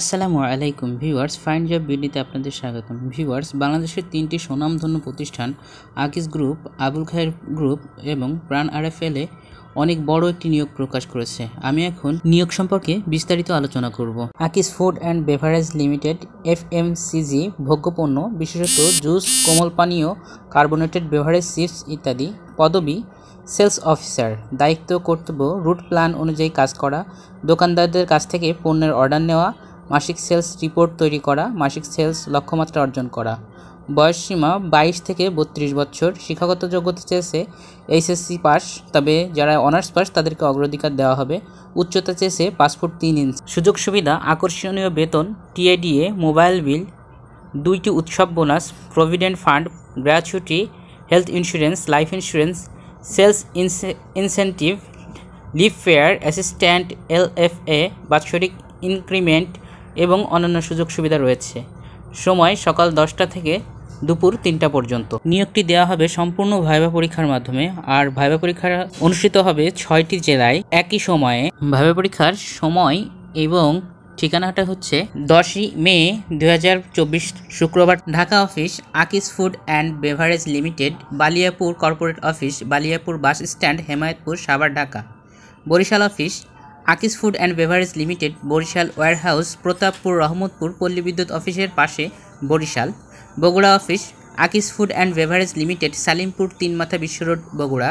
আসসালামু আলাইকুম viewers, find job ভিডিওতে আপনাদের স্বাগতম। ভিউয়ার্স, বাংলাদেশের তিনটি সুনামধন্য প্রতিষ্ঠান আকিস গ্রুপ, আবুল খায়ের গ্রুপ এবং প্রাণ আরএফএল-এ অনেক বড় একটি নিয়োগ প্রকাশ করেছে। আমি এখন নিয়োগ সম্পর্কে বিস্তারিত আলোচনা করব। Akij food and beverage limited FMCG ভোগ্যপণ্য, বিশেষত জুস, কোমল পানীয়, কার্বোনেটেড বেভারেজ, চিপস ইত্যাদি। পদবি সেলস অফিসার। দায়িত্ব কর্তব্য রুট প্ল্যান অনুযায়ী কাজ করা, দোকানদারদের কাছ থেকে পণ্যের অর্ডার নেওয়া, মাসিক সেলস রিপোর্ট তৈরি করা, মাসিক সেলস লক্ষ্যমাত্রা অর্জন করা। বয়সসীমা 22 থেকে 32 বছর। শিক্ষাগত যোগ্যতা চেয়েছে এইচএসসি পাস, তবে যারা অনার্স পাস তাদেরকে অগ্রাধিকার দেওয়া হবে। উচ্চতা চেয়েছে 5 ফুট 3 ইঞ্চি। সুযোগ সুবিধা: আকর্ষণীয় বেতন, টিএডিএ, মোবাইল বিল, 2টি উৎসব bonus, provident fund, gratuity, health insurance, life insurance, sales incentive, leave fare, assistant LFA, বাৎসরিক ইনক্রিমেন্ট এবং অন্যান্য সুযোগ সুবিধা রয়েছে। সময় সকাল 10টা থেকে দুপুর 3টা পর্যন্ত। নিয়োগটি দেওয়া হবে সম্পূর্ণ ভাইভা পরীক্ষার মাধ্যমে, আর ভাইভা পরীক্ষা অনুষ্ঠিত হবে 6টি জেলায় একই সময়ে। ভাইভা পরীক্ষার সময় এবং ঠিকানাটা হচ্ছে 10ই মে 2024 শুক্রবার। Dhaka office Akij food and beverage limited, Baliapur corporate office, Baliapur bus stand, Hemayetpur, Savar, Dhaka. Barishal office Akij food and beverage limited, Barishal warehouse, Pratappur, Rahmatpur Palli Bidyut অফিসের পাশে, Barishal. Bogura office Akij food and beverage limited, Salimpur 3 মাথা Bishwa road, Bogura.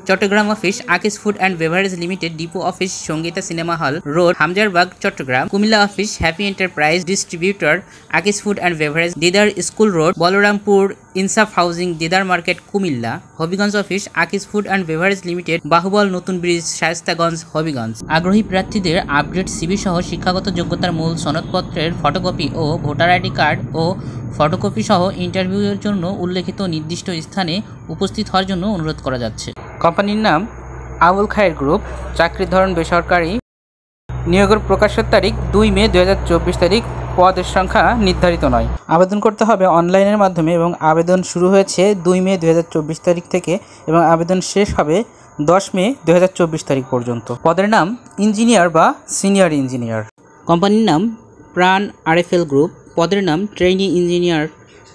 Chattogram office Akij food and beverage limited, depot office, Sangita cinema hall road, Hamzarbagh, Chattogram. Comilla office happy enterprise distributor, আকিস food and beverage, Didar school road, Balarampur, Insaf housing, Didar market, Comilla. Habiganj office Akij food and beverage limited, Bahubal নতুন bridge, Shayestaganj, Habiganj. আগ্রহী প্রার্থীদের update CV সহ শিক্ষাগত যোগ্যতার মূল সনদপত্রের photocopy ও voter ID card ও photocopy সহ ইন্টারভিউয়ের জন্য উল্লেখিত নির্দিষ্ট স্থানে উপস্থিত হওয়ার জন্য অনুরোধ করা যাচ্ছে। কোম্পানির নাম আবুল খায়ের গ্রুপ। চাকরির ধরন বেসরকারি। নিয়োগের প্রকাশের তারিখ 2 মে 2024 তারিখ। পদের সংখ্যা নির্ধারিত নয়। আবেদন করতে হবে অনলাইনের মাধ্যমে এবং আবেদন শুরু হয়েছে 2 মে 2024 তারিখ থেকে এবং আবেদন শেষ হবে 10 মে 2024 তারিখ পর্যন্ত। পদের নাম ইঞ্জিনিয়ার বা সিনিয়র ইঞ্জিনিয়ার। কোম্পানির নাম প্রাণ আরএফএল গ্রুপ। পদের নাম ট্রেইনি ইঞ্জিনিয়ার।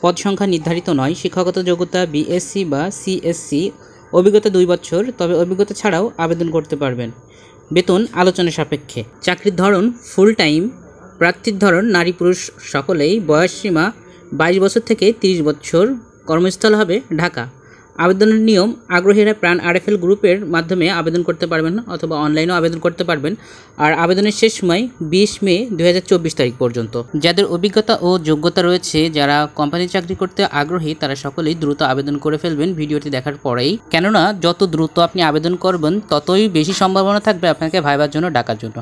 পদ সংখ্যা নির্ধারিত নয়। শিক্ষাগত যোগ্যতা বিএসসি বা সিএসসি। অভিজ্ঞতা 2 বছর, তবে অভিজ্ঞতা ছাড়াও আবেদন করতে পারবেন। বেতন আলোচনা সাপেক্ষে। চাকরির ধরন ফুল টাইম। প্রার্থীর ধরন নারী পুরুষ সকলেই। বয়সসীমা 22 বছর থেকে 30 বছর। কর্মস্থল হবে ঢাকা। আবেদনের নিয়ম: আগ্রহীরা প্রাণ আরএফএল গ্রুপের মাধ্যমে আবেদন করতে পারবেন অথবা অনলাইনেও আবেদন করতে পারবেন। আর আবেদনের শেষ সময় 20 মে 2024 তারিখ পর্যন্ত। যাদের অভিজ্ঞতা ও যোগ্যতা রয়েছে, যারা কোম্পানি চাকরি করতে আগ্রহী, তারা সকলেই দ্রুত আবেদন করে ফেলবেন ভিডিওটি দেখার পরেই। কেননা যত দ্রুত আপনি আবেদন করবেন ততই বেশি সম্ভাবনা থাকবে আপনাকে ভাইবার জন্য ডাকার জন্য।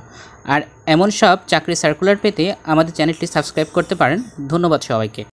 আর এমন সব চাকরি সার্কুলার পেতে আমাদের চ্যানেলটি সাবস্ক্রাইব করতে পারেন। ধন্যবাদ সবাইকে।